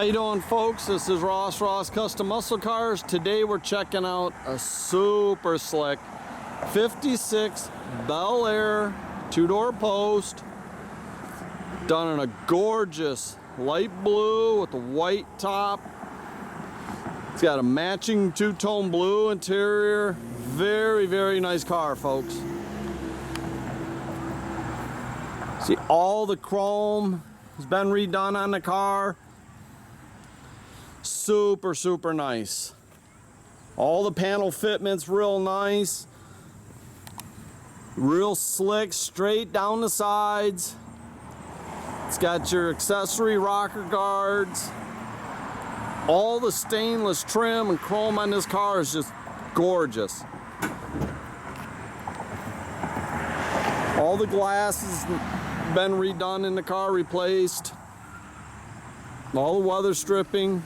you doing, folks? This is Ross Custom Muscle Cars. Today we're checking out a super slick 56 Bel Air 2-door post, done in a gorgeous light blue with a white top. It's got a matching two-tone blue interior. Very, very nice car, folks. See, all the chrome has been redone on the car. Super, super nice. All the panel fitments real nice. Real slick, straight down the sides. It's got your accessory rocker guards. All the stainless trim and chrome on this car is just gorgeous. All the glass has been redone in the car, replaced. All the weather stripping.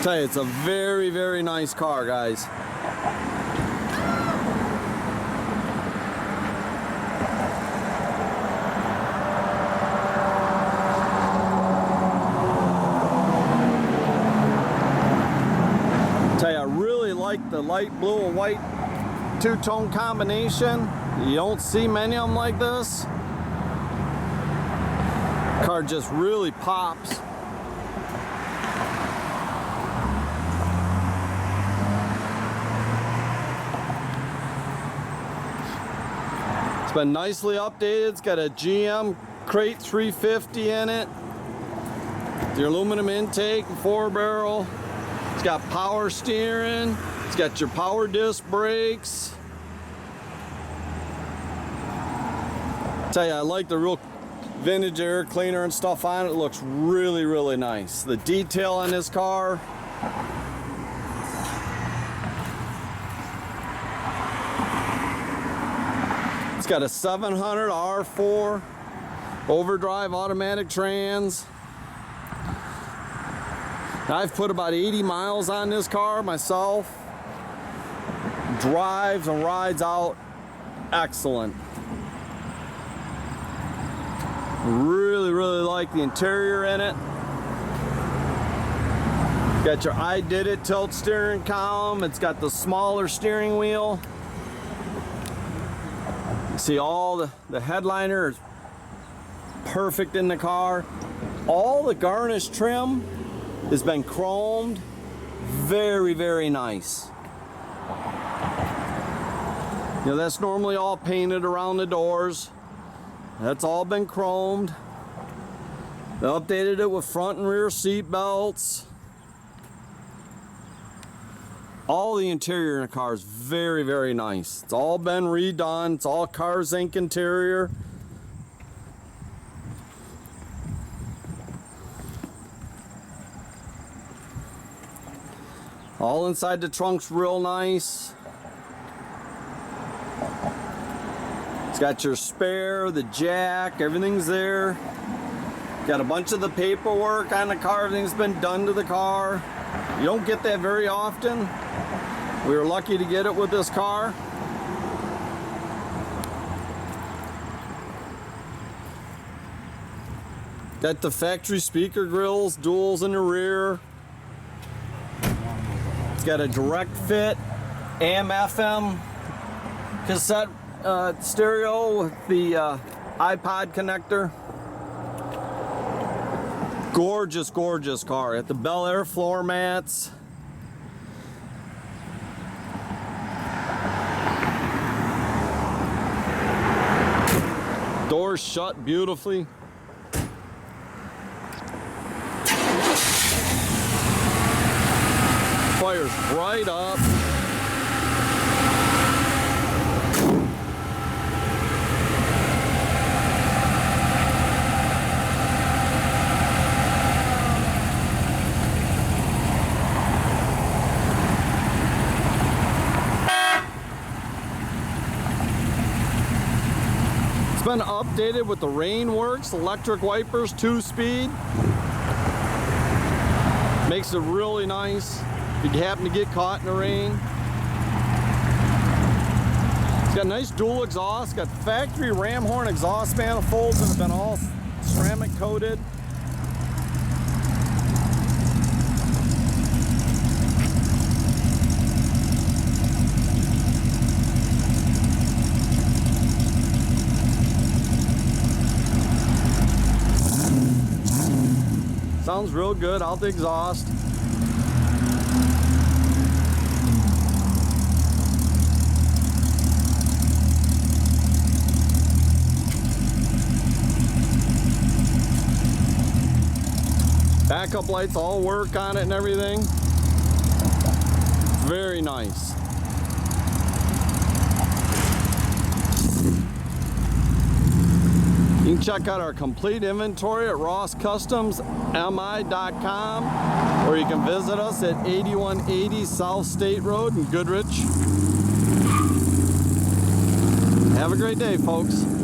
Tell you, it's a very, very nice car, guys. Tell you, I really like the light blue and white two-tone combination. You don't see many of them like this. Car just really pops. It's been nicely updated. It's got a GM crate 350 in it. The aluminum intake and 4-barrel. It's got power steering. It's got your power disc brakes. Tell you, I like the real vintage air cleaner and stuff on it. It looks really, really nice. The detail on this car. It's got a 700 R4 overdrive automatic trans. I've put about 80 miles on this car myself. Drives and rides out excellent. Really, really like the interior in it. Got your I Did It tilt steering column. It's got the smaller steering wheel. See, all the headliner is perfect in the car. All the garnish trim has been chromed. Very, very nice. You know, that's normally all painted around the doors. That's all been chromed. They updated it with front and rear seat belts. All the interior in the car is very, very nice. It's all been redone. It's all Cars Inc. interior. All inside the trunk's real nice. It's got your spare, the jack, everything's there. Got a bunch of the paperwork on the car. Everything's been done to the car. You don't get that very often. We were lucky to get it with this car. Got the factory speaker grills, duals in the rear. It's got a direct fit AM FM cassette stereo with the iPod connector. Gorgeous, gorgeous car. Got the Bel Air floor mats. Doors shut beautifully. Fires right up. Been updated with the Rainworks electric wipers, 2-speed. Makes it really nice if you happen to get caught in the rain. It's got a nice dual exhaust, got factory ram horn exhaust manifolds that have been all ceramic coated. Sounds real good out the exhaust. Backup lights all work on it and everything. Very nice. You can check out our complete inventory at rosscustomsmi.com, or you can visit us at 8180 South State Road in Goodrich. Have a great day, folks.